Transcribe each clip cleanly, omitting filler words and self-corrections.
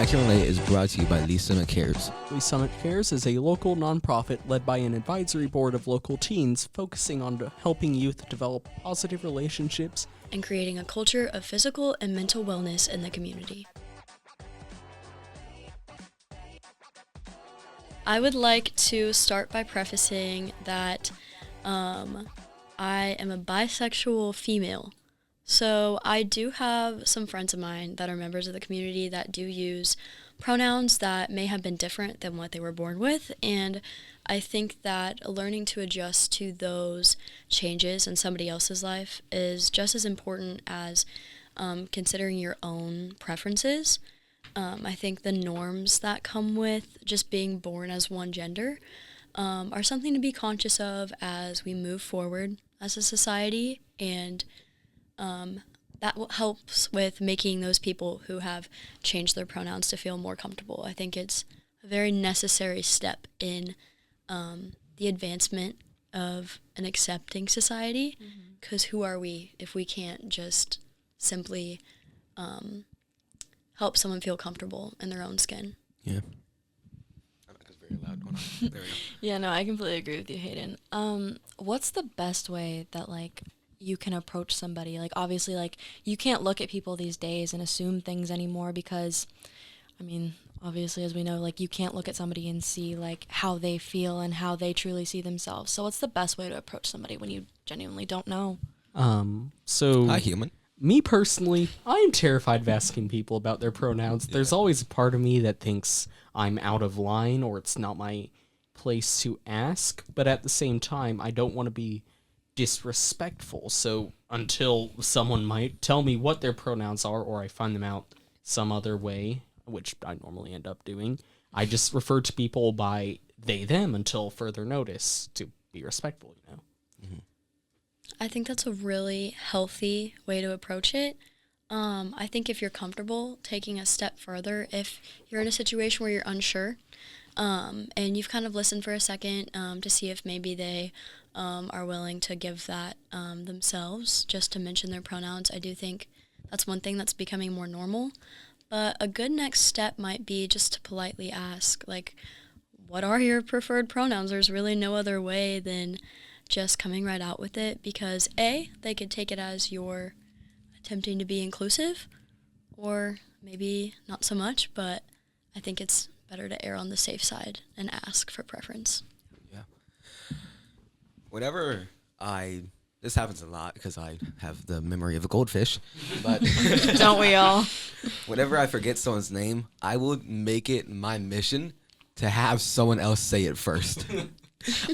I Can Relate is brought to you by Lee Summit Cares. Lee Summit Cares is a local nonprofit led by an advisory board of local teens focusing on helping youth develop positive relationships and creating a culture of physical and mental wellness in the community. I would like to start by prefacing that I am a bisexual female. So I do have some friends of mine that are members of the community that do use pronouns that may have been different than what they were born with, and I think that learning to adjust to those changes in somebody else's life is just as important as considering your own preferences. I think the norms that come with just being born as one gender are something to be conscious of as we move forward as a society, and that helps with making those people who have changed their pronouns to feel more comfortable. I think it's a very necessary step in the advancement of an accepting society, because who are we if we can't just simply help someone feel comfortable in their own skin? Yeah. It's very loud going on. There we go. Yeah, no, I completely agree with you, Hayden. What's the best way that, like, you can approach somebody? Like, obviously, like, you can't look at people these days and assume things anymore because, I mean, obviously, as we know, like, you can't look at somebody and see, like, how they feel and how they truly see themselves. So what's the best way to approach somebody when you genuinely don't know? Hi, human. Me personally, I am terrified of asking people about their pronouns. There's always a part of me that thinks I'm out of line or it's not my place to ask, but at the same time, I don't want to be disrespectful. So until someone might tell me what their pronouns are or I find them out some other way, which I normally end up doing, I just refer to people by they, them until further notice to be respectful, you know? I think that's a really healthy way to approach it. I think if you're comfortable taking a step further, if you're in a situation where you're unsure, and you've kind of listened for a second to see if maybe they are willing to give that themselves, just to mention their pronouns, I do think that's one thing that's becoming more normal. But a good next step might be just to politely ask, like, what are your preferred pronouns? There's really no other way than just coming right out with it, because A, they could take it as you're attempting to be inclusive, or maybe not so much, but I think it's better to err on the safe side and ask for preference. Yeah. Whenever this happens a lot because I have the memory of a goldfish, but Don't we all? whenever I forget someone's name, I will make it my mission to have someone else say it first.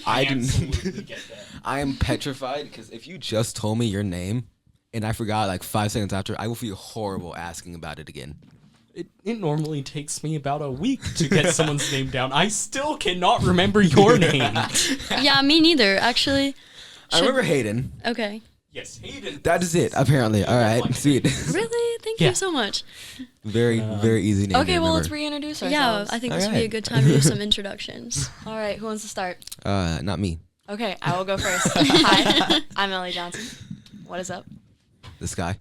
I absolutely get that. I am petrified because if you just told me your name and I forgot like 5 seconds after, I will feel horrible asking about it again. It normally takes me about a week to get someone's name down. I still cannot remember your name. Yeah, me neither, actually. I remember Hayden. Okay. Yes, Hayden. That is it, apparently. All right, sweet. Really? Thank Yeah. you so much. Very easy name. Okay, to well, remember. let's reintroduce Yeah, ourselves. I think this would be a Alright. good time to do some introductions. All right, who wants to start? Not me. Okay, I will go first. Hi, I'm Ellie Johnson. What is up? This guy.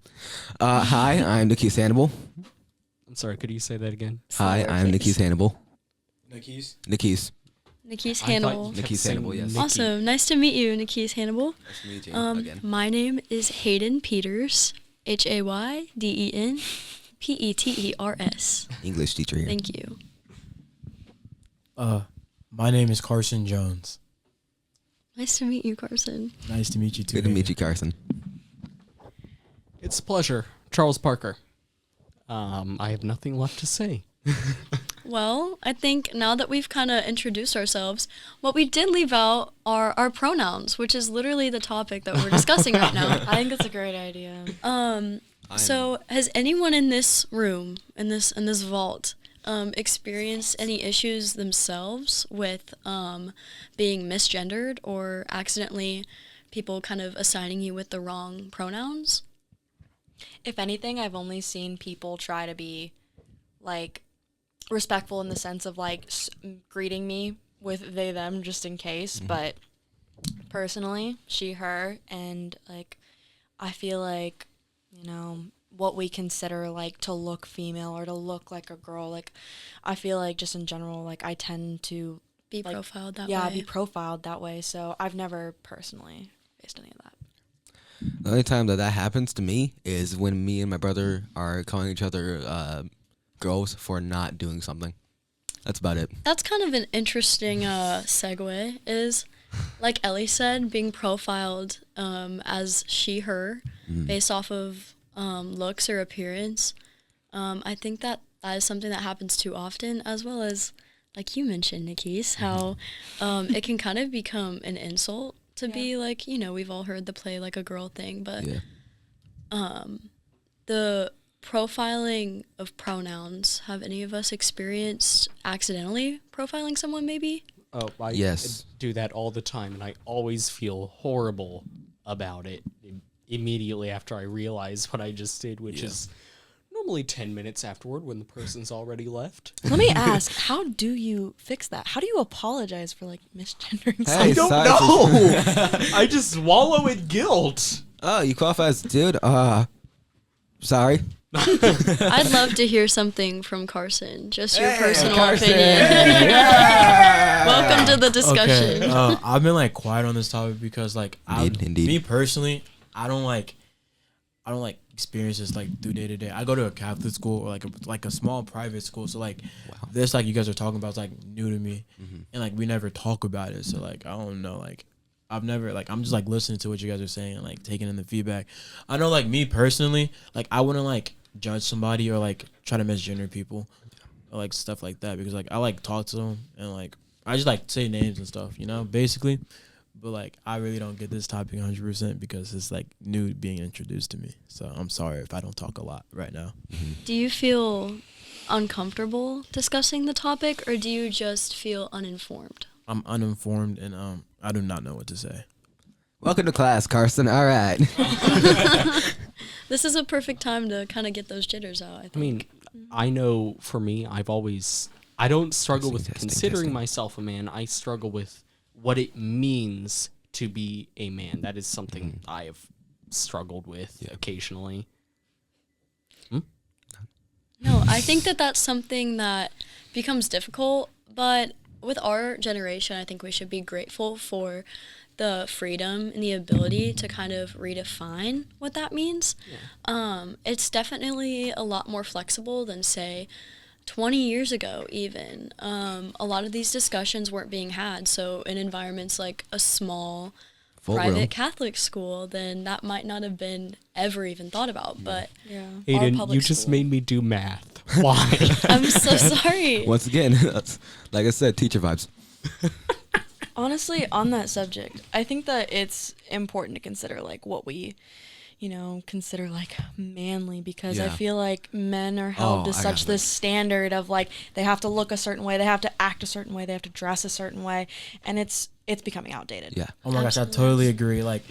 Hi, I'm Nikeese Hannibal. I'm sorry, could you say that again? Hi, I'm Lowercase. Nikeese Hannibal. Nikeese. Nikeese. Nikeese I thought Hannibal. you kept Nikeese saying Hannibal, yes. Nikki. Awesome. Nice to meet you, Nikeese Hannibal. Nice to meet you again. My name is Hayden Peters. HaydenPeters. English teacher here. Thank you. My name is Karson Jones. Nice to meet you, Karson. Nice to meet you too. Good to meet you, Karson. It's a pleasure. Charles Parker. I have nothing left to say. Well, I think now that we've kind of introduced ourselves, what we did leave out are our pronouns, which is literally the topic that we're discussing right now. I think that's a great idea. So has anyone in this room, in this vault, experienced any issues themselves with being misgendered or accidentally people kind of assigning you with the wrong pronouns? If anything, I've only seen people try to be, like, respectful in the sense of, like, greeting me with they, them, just in case. But personally, she, her, and, like, I feel like, you know, what we consider like to look female or to look like a girl. Like I feel like just in general, like I tend to Be like, profiled that yeah, way. be profiled that way. So I've never personally faced any of that. The only time that happens to me is when me and my brother are calling each other girls for not doing something. That's about it. That's kind of an interesting segue. Is like Ellie said, being profiled as she, her, based off of looks or appearance. I think that is something that happens too often, as well as, like you mentioned, Nikeese, how it can kind of become an insult to be like, we've all heard the play like a girl thing, but the profiling of pronouns, have any of us experienced accidentally profiling someone maybe? Oh, I Yes. do that all the time, and I always feel horrible about it immediately after I realize what I just did, which is normally 10 minutes afterward when the person's already left. Let me ask, how do you fix that? How do you apologize for like misgendering Hey, someone? I don't sorry. know. I just wallow in guilt. Oh, you qualify as dude? Sorry. I'd love to hear something from Karson, just your personal Karson. opinion. Yeah. Welcome to the discussion. Okay, I've been like quiet on this topic because like Indeed. me personally, I don't like experience this like through day to day. I go to a Catholic school or like a small private school, so like this like you guys are talking about is like new to me, and like we never talk about it. So like I don't know, like I've never like I'm just like listening to what you guys are saying and like taking in the feedback. I know like me personally, like I wouldn't like judge somebody or like try to misgender people or like stuff like that because like I like talk to them and like I just like say names and stuff, basically. But like I really don't get this topic 100% because it's like new being introduced to me. So I'm sorry if I don't talk a lot right now. Do you feel uncomfortable discussing the topic, or do you just feel uninformed? I'm uninformed and I do not know what to say. Welcome to class, Karson. All right. This is a perfect time to kind of get those jitters out, I think. I mean, I know for me, I don't struggle with Testing. considering myself a man. I struggle with what it means to be a man. That is something I have struggled with occasionally. No, I think that that's something that becomes difficult, but with our generation, I think we should be grateful for the freedom and the ability to kind of redefine what that means. It's definitely a lot more flexible than, say, 20 years ago even. A lot of these discussions weren't being had, so in environments like a small Full private room. Catholic school, then that might not have been ever even thought about. But Yeah. Hayden, public you just school- made me do math. Why? I'm so sorry. Once again, that's, like I said, teacher vibes. Honestly, on that subject, I think that it's important to consider like what we, consider like manly, because I Yeah. feel like men are held Oh, to I such got this standard of like they have to look a certain way, they have to act a certain way, they have to dress a certain way, and it's becoming outdated. Yeah. Oh my gosh, I totally agree. Like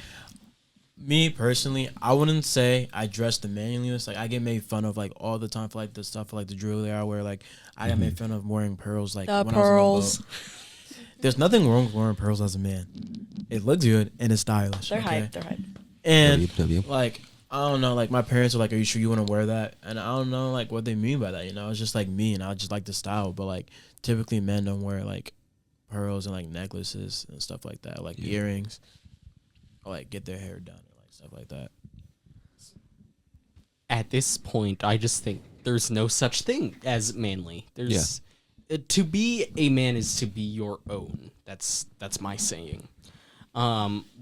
me personally, I wouldn't say I dress the manliness. Like I get made fun of like all the time for like the stuff like the jewelry I wear. Like I got made fun of wearing pearls. Like The when pearls. I was on the boat. There's nothing wrong with wearing pearls as a man. It looks good and it's stylish. They're okay? hype. They're hype. And WW. like I don't know, like my parents were like, "Are you sure you want to wear that?" And I don't know like what they mean by that. It's just like me, and I just like the style. But like typically men don't wear like pearls and like necklaces and stuff like that, like earrings, or like get their hair done or like stuff like that. At this point, I just think there's no such thing as manly. There's to be a man is to be your own. That's my saying.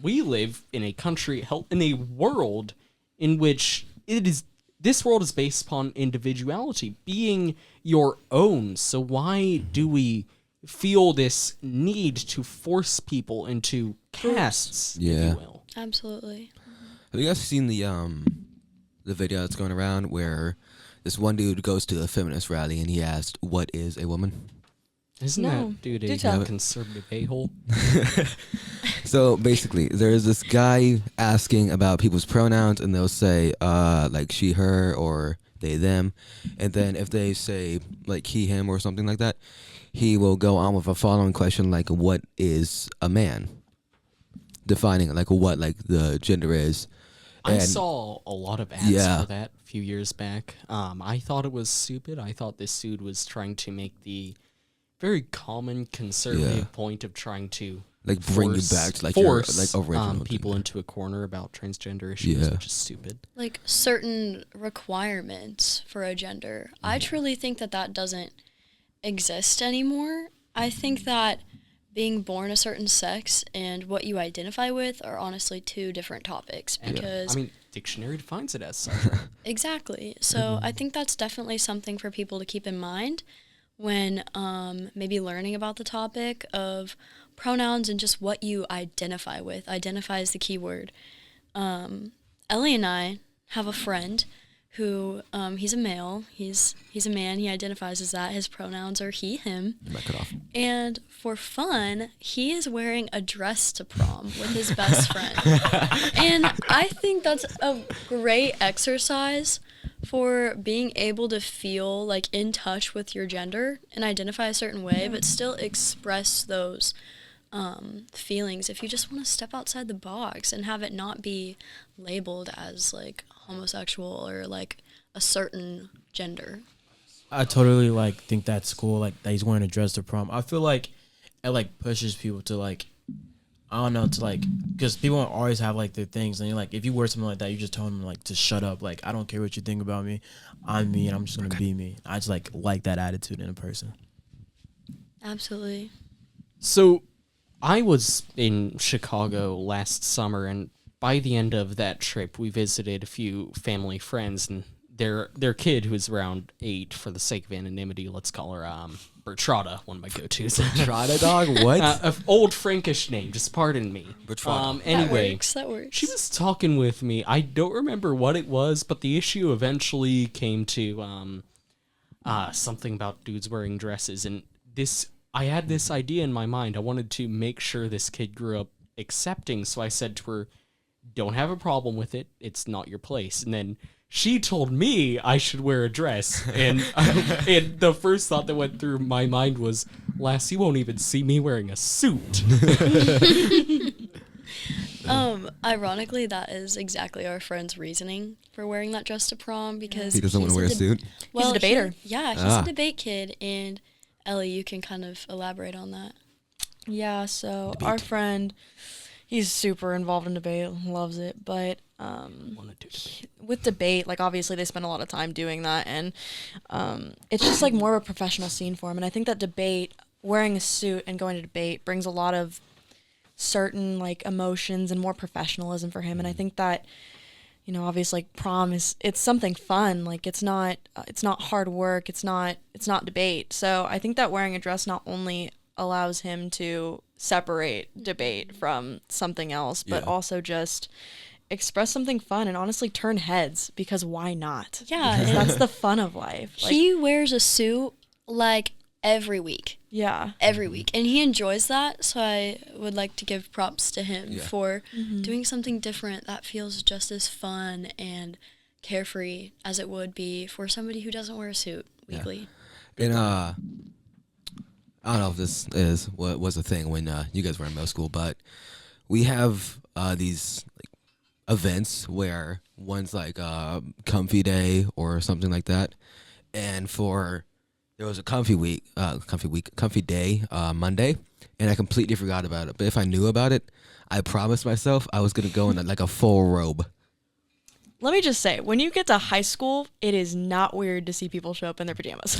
We live in a country, in a world in which this world is based upon individuality, being your own. So why do we feel this need to force people into castes, if Yeah. you will? Absolutely. Have you guys seen the video that's going around where this one dude goes to a feminist rally and he asked, "What is a woman?" Isn't No. that dude Do a tell. conservative a-hole? So basically, there's this guy asking about people's pronouns, and they'll say like she, her, or they, them, and then if they say like he, him, or something like that, he will go on with a following question like, "What is a man?" Defining like what like the gender is, I And- saw a lot of ads Yeah. for that a few years back. I thought it was stupid. I thought this dude was trying to make the very common conservative Yeah. point of trying to Like bring you back to like your force like original people thing. into a corner about transgender issues, Yeah. which is stupid. Like certain requirements for a gender. I truly think that that doesn't exist anymore. I think that being born a certain sex and what you identify with are honestly two different topics And, because I mean, dictionary defines it as such. exactly. So I think that's definitely something for people to keep in mind when maybe learning about the topic of pronouns and just what you identify with. Identify is the key word. Ellie and I have a friend who he's a male. He's a man. He identifies as that. His pronouns are he, him. You might cut off. And for fun, he is wearing a dress to prom with his best friend. And I think that's a great exercise for being able to feel like in touch with your gender and identify a certain way, but still express those feelings if you just want to step outside the box and have it not be labeled as like homosexual or like a certain gender. I totally like think that's cool. Like that he's wearing a dress to prom. I feel like it like pushes people to like, I don't know, to like, because people always have like their things, and you're like, if you wear something like that, you just tell them like to shut up. Like I don't care what you think about me. I'm me, and I'm just gonna be me. I just like that attitude in a person. Absolutely. So, I was in Chicago last summer, and by the end of that trip, we visited a few family friends, and their kid, who was around 8, for the sake of anonymity, let's call her Bertrada, one of my go-tos. Bertrada, dog? What? An old Frankish name, just pardon me. Bertrada. Anyway, That works. she was talking with me. I don't remember what it was, but the issue eventually came to something about dudes wearing dresses, and I had this idea in my mind. I wanted to make sure this kid grew up accepting, so I said to her, don't have a problem with it. It's not your place. And then she told me I should wear a dress. And and the first thought that went through my mind was, Lass, you won't even see me wearing a suit. Ironically, that is exactly our friend's reasoning for wearing that dress to prom because He doesn't want to wear a suit. Well, He's a debater. he's Ah. a debate kid, and Ellie, you can kind of elaborate on that. Yeah, so Debate. our friend, he's super involved in debate, loves it, but Wanted to debate. with debate, like obviously they spend a lot of time doing that, and it's just like more of a professional scene for him. And I think that debate, wearing a suit and going to debate, brings a lot of certain like emotions and more professionalism for him. And I think that, you know, obviously like prom it's something fun. Like it's not hard work. It's not debate. So I think that wearing a dress not only allows him to separate debate from something else, but Yeah. also just express something fun and honestly turn heads, because why not? Yeah, Because and that's the fun of life. Like, he wears a suit like every week, yeah. and he enjoys that. So I would like to give props to him Yeah. for doing something different that feels just as fun and carefree as it would be for somebody who doesn't wear a suit weekly. And I don't know if this is what was a thing when you guys were in middle school, but we have these like events where one's like comfy day or something like that, and there was a comfy day Monday, and I completely forgot about it. But if I knew about it, I promised myself I was gonna go in like a full robe. Let me just say, when you get to high school, it is not weird to see people show up in their pajamas.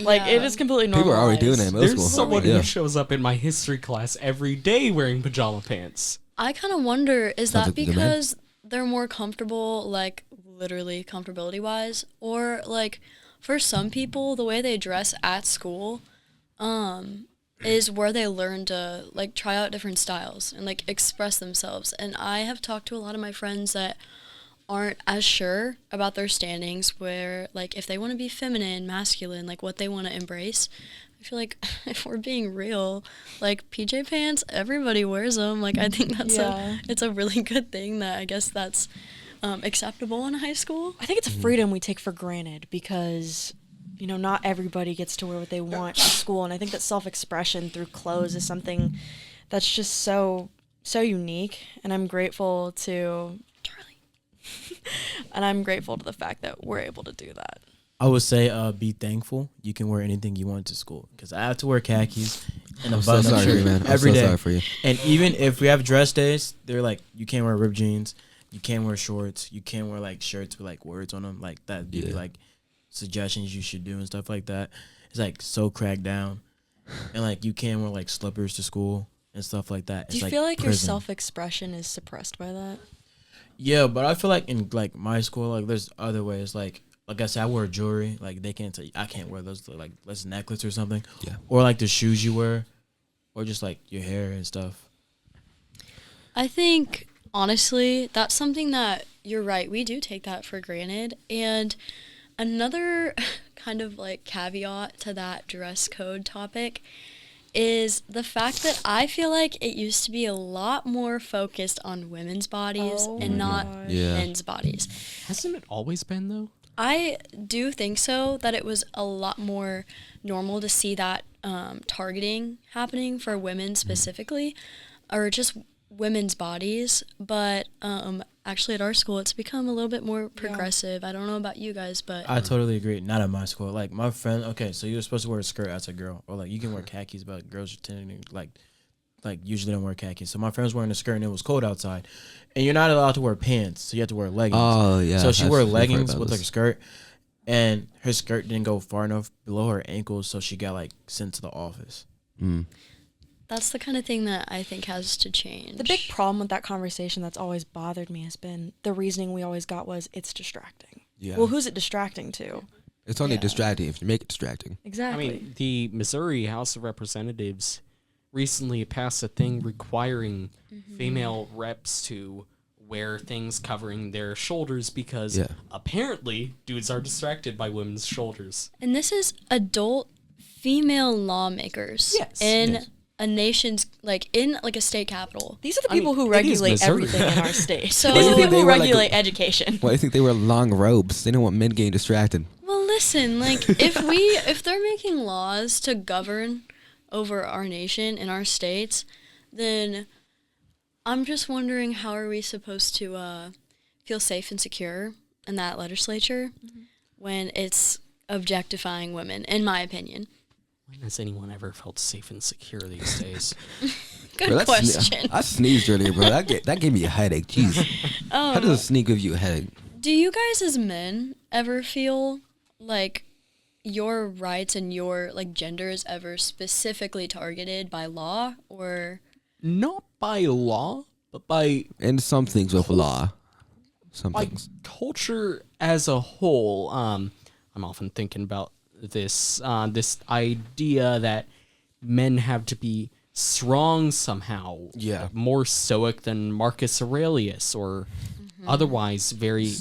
Like, it is completely normal. People are already doing that in middle There's school. someone Yeah. who shows up in my history class every day wearing pajama pants. I kind of wonder, is Sounds that like a good man. because they're more comfortable, like literally comfortability wise, or like for some people the way they dress at school is where they learn to like try out different styles and like express themselves. And I have talked to a lot of my friends that aren't as sure about their standings, where like if they want to be feminine, masculine, like what they want to embrace. I feel like if we're being real, like PJ pants, everybody wears them. Like I think that's it's a really good thing that I guess that's acceptable in high school. I think it's a freedom we take for granted because, you know, not everybody gets to wear what they want to school. And I think that self-expression through clothes is something that's just so unique. And I'm grateful to... And I'm grateful to the fact that we're able to do that. I would say be thankful. You can wear anything you want to school because I have to wear khakis and a I'm so button-up sorry for you, shirt man. I'm every so day. sorry for you. And even if we have dress days, they're like you can't wear ripped jeans, you can't wear shorts, you can't wear like shirts with like words on them, like that. Be like suggestions you should do and stuff like that. It's like so cracked down, and like you can't wear like slippers to school and stuff like that. Do you feel like your self-expression is suppressed by that? Yeah, but I feel like in like my school, like there's other ways. Like I said, I wear jewelry. Like they can't say I can't wear those. Like let's necklace or something. Yeah. Or like the shoes you wear, or just like your hair and stuff. I think, honestly, that's something that you're right. We do take that for granted. And another kind of like caveat to that dress code topic is the fact that I feel like it used to be a lot more focused on women's bodies and not men's bodies. Hasn't it always been, though? I do think so, that it was a lot more normal to see that targeting happening for women specifically, or just women's bodies. But actually at our school, it's become a little bit more progressive. I don't know about you guys, but I totally agree. Not at my school. Like my friend. Okay, so you're supposed to wear a skirt as a girl, or like you can wear khakis, but girls are tending to like usually don't wear khakis. So my friend was wearing a skirt and it was cold outside, and you're not allowed to wear pants, so you have to wear leggings. Oh yeah. So she wore I've heard leggings about with like a this. skirt, and her skirt didn't go far enough below her ankles, so she got like sent to the office. that's the kind of thing that I think has to change. The big problem with that conversation that's always bothered me has been the reasoning we always got was it's distracting. Yeah. Well, who's it distracting to? It's only distracting if you make it distracting. Exactly. I mean, the Missouri House of Representatives recently passed a thing requiring female reps to wear things covering their shoulders because apparently dudes are distracted by women's shoulders. And this is adult female lawmakers in a nation's, in a state capital. These are the people who regulate everything in our state. So these are the They people who were like regulate education. Well, I think they wear long robes. They don't want men getting distracted. Well, listen, if they're making laws to govern over our nation and our states, then I'm just wondering how are we supposed to feel safe and secure in that legislature when it's objectifying women, in my opinion. When has anyone ever felt safe and secure these days? Good Bro, question. I sneezed earlier, bro. That gave me a headache. Jeez. How does a sneeze give you a headache? Do you guys as men ever feel like your rights and your gender is ever specifically targeted by law, or Not by law, but by And some things with law. Some things. culture as a whole. I'm often thinking about this idea that men have to be strong somehow, more stoic than Marcus Aurelius, or otherwise very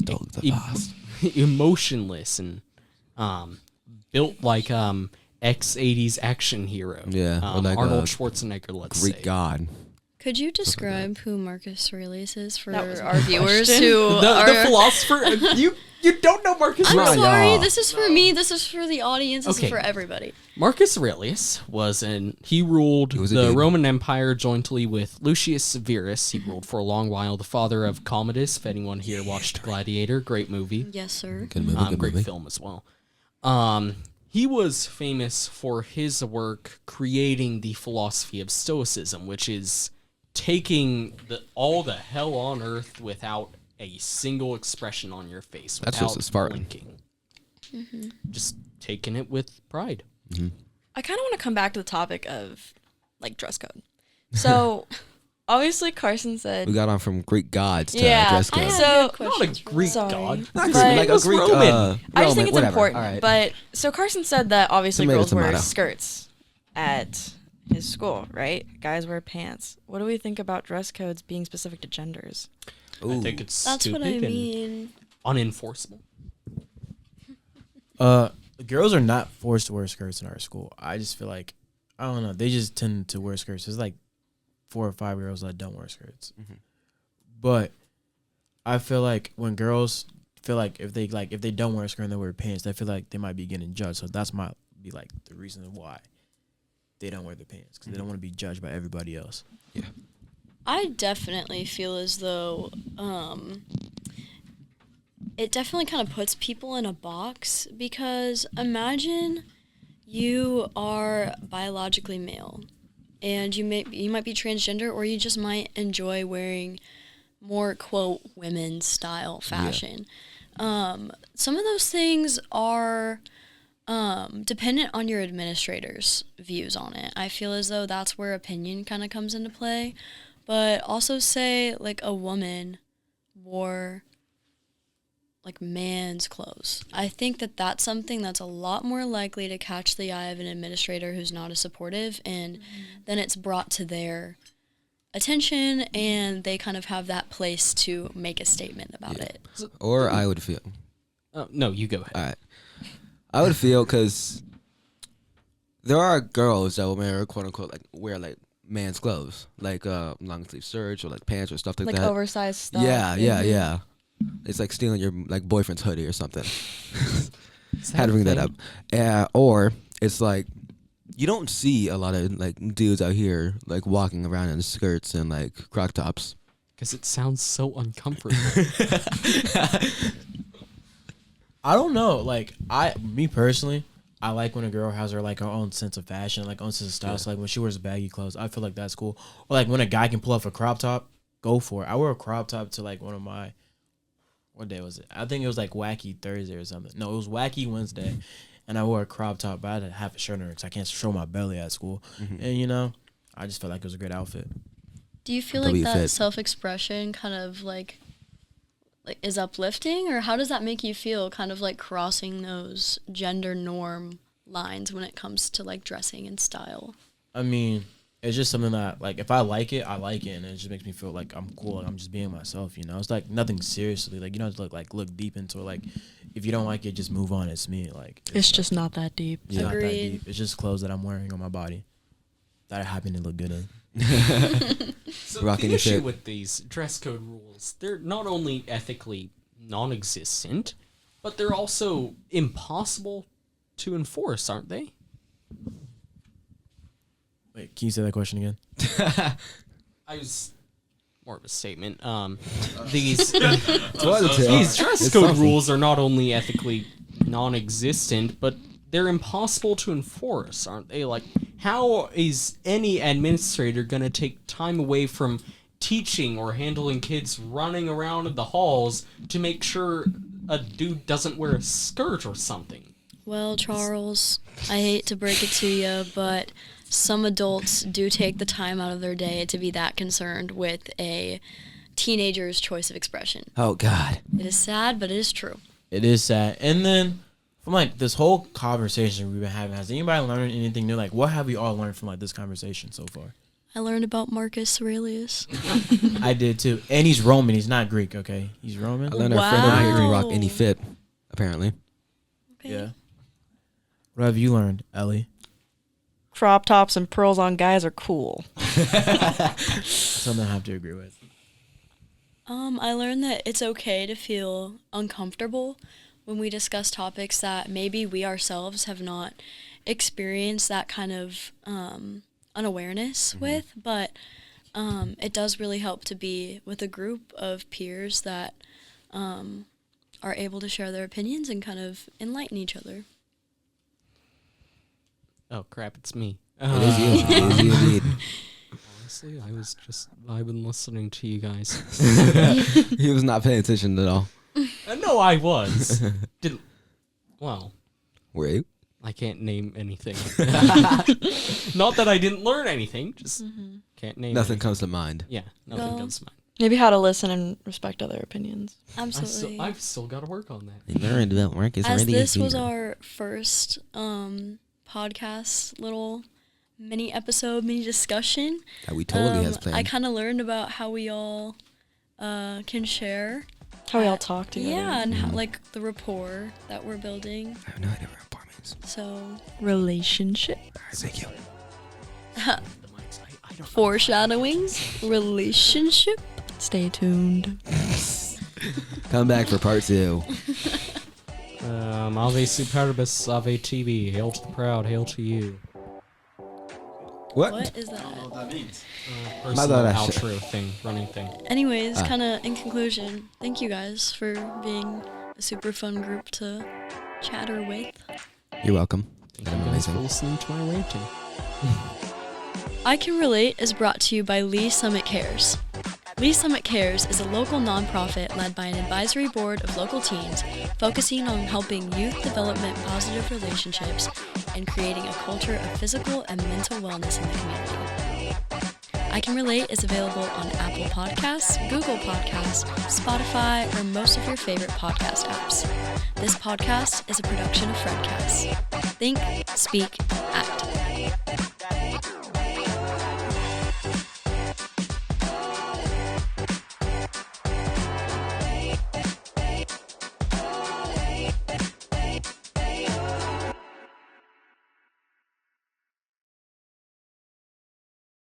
emotionless and built like ex-80s action hero. Yeah, or like Arnold Schwarzenegger, let's Greek say. god. could you describe who Marcus Aurelius is for That was my our viewers question. who The are... philosopher. You don't know Marcus I'm Aurelius. sorry, y'all. this is for me, this is for the audience, this Okay. is for everybody. Marcus Aurelius he ruled was a the dude. Roman Empire jointly with Lucius Severus. He ruled for a long while. The father of Commodus. If anyone here watched Gladiator, great movie. Yes, sir. Good movie, good Great movie. film as well. He was famous for his work creating the philosophy of Stoicism, which is taking all the hell on earth without a single expression on your face. That's without just a Spartan. blinking. Just taking it with pride. I kind of want to come back to the topic of dress code. So obviously Karson said We got on from Greek gods to Yeah, dress I code. have So- good questions Not a for Greek that. Sorry. god. Not But- Greek, like a It was Greek. Roman. I just Roman, think it's whatever. important. All right. But so Karson said that obviously Tomato, girls wear tomato. skirts at his school, right? Guys wear pants. What do we think about dress codes being specific to genders? I think it's That's stupid what I and mean. unenforceable. Girls are not forced to wear skirts in our school. I just feel like I don't know. They just tend to wear skirts. There's like 4 or 5 girls that don't wear skirts. But I feel like when girls feel like if they don't wear a skirt and they wear pants, I feel like they might be getting judged. So that's might be like the reason why they don't wear the pants, because they don't want to be judged by everybody else. I definitely feel as though it definitely kind of puts people in a box, because imagine you are biologically male and you might be transgender, or you just might enjoy wearing more quote women's style fashion. Some of those things are dependent on your administrator's views on it. I feel as though that's where opinion kind of comes into play. But also, say like a woman wore like man's clothes. I think that that's something that's a lot more likely to catch the eye of an administrator who's not as supportive, and then it's brought to their attention and they kind of have that place to make a statement about it. Or I would feel. No, you go ahead. All right. I would feel, because there are girls that will wear, quote unquote, like wear like man's clothes, like long sleeve shirts or like pants or stuff like that. Like oversized stuff. Yeah. It's like stealing your like boyfriend's hoodie or something. Had to bring that up. Or it's like you don't see a lot of like dudes out here like walking around in skirts and like croc tops. Because it sounds so uncomfortable. I don't know. Like me personally, I like when a girl has her like her own sense of fashion, like own sense of style. So like when she wears baggy clothes, I feel like that's cool. Or like when a guy can pull off a crop top, go for it. I wore a crop top to like one of my, what day was it? I think it was like Wacky Thursday or something. No, it was Wacky Wednesday, and I wore a crop top, but I had to have a shirt on because I can't show my belly at school. And I just felt like it was a great outfit. Do you feel like that self-expression kind of like is uplifting, or how does that make you feel, kind of like crossing those gender norm lines when it comes to like dressing and style? I mean, it's just something that like if I like it, and it just makes me feel like I'm cool, like I'm just being myself. It's like nothing seriously, like you don't have to look deep into it. Like if you don't like it, just move on. It's me. Like It's just not that deep. It's not that deep. It's just clothes that I'm wearing on my body that I happen to look good in. So the issue with these dress code rules, they're not only ethically non-existent, but they're also impossible to enforce, aren't they? Wait, can you say that question again? I was more of a statement. These dress code rules are not only ethically non-existent, but they're impossible to enforce, aren't they? Like, how is any administrator going to take time away from teaching or handling kids running around in the halls to make sure a dude doesn't wear a skirt or something? Well, Charles, I hate to break it to you, but some adults do take the time out of their day to be that concerned with a teenager's choice of expression. Oh, God. It is sad, but it is true. It is sad. And then from like this whole conversation we've been having, has anybody learned anything new? Like, what have we all learned from like this conversation so far? I learned about Marcus Aurelius. I did too. And he's Roman. He's not Greek, okay? He's Roman. I learned our friend over here can rock any fit, apparently. Okay. Yeah. What have you learned, Ellie? Crop tops and pearls on guys are cool. Something I have to agree with. I learned that it's okay to feel uncomfortable when we discuss topics that maybe we ourselves have not experienced that kind of unawareness with, but it does really help to be with a group of peers that are able to share their opinions and kind of enlighten each other. Oh, crap, it's me. It is you. It is you indeed. Honestly, I've been listening to you guys. He was not paying attention at all. No, I was. Well, Were you? I can't name anything. Not that I didn't learn anything, just can't name Nothing anything. comes to mind. Yeah, nothing Well, comes to mind. Maybe how to listen and respect other opinions. Absolutely. I've still got to work on that. You learned about Marcus As Aurelius. this was our first podcast, little mini episode, mini discussion, that we totally has I planned. kind of learned about how we all can share. How we all talk together. Yeah, and how, like the rapport that we're building. I have no idea what rapport means. So, Relationship. Thank you. foreshadowing, relationship. Stay tuned. Come back for part 2. Ave superbus, Ave TV. Hail to the proud, hail to you. What is that? Personal bad, outro thing, running thing. Anyways, kind of in conclusion, thank you guys for being a super fun group to chatter with. You're welcome. Thank I'm you guys for amazing. listening to my ranting. I Can Relate is brought to you by Lee Summit Cares. Lee Summit Cares is a local nonprofit led by an advisory board of local teens focusing on helping youth development positive relationships and creating a culture of physical and mental wellness in the community. I Can Relate is available on Apple Podcasts, Google Podcasts, Spotify, or most of your favorite podcast apps. This podcast is a production of Fredcast. Think, speak, act.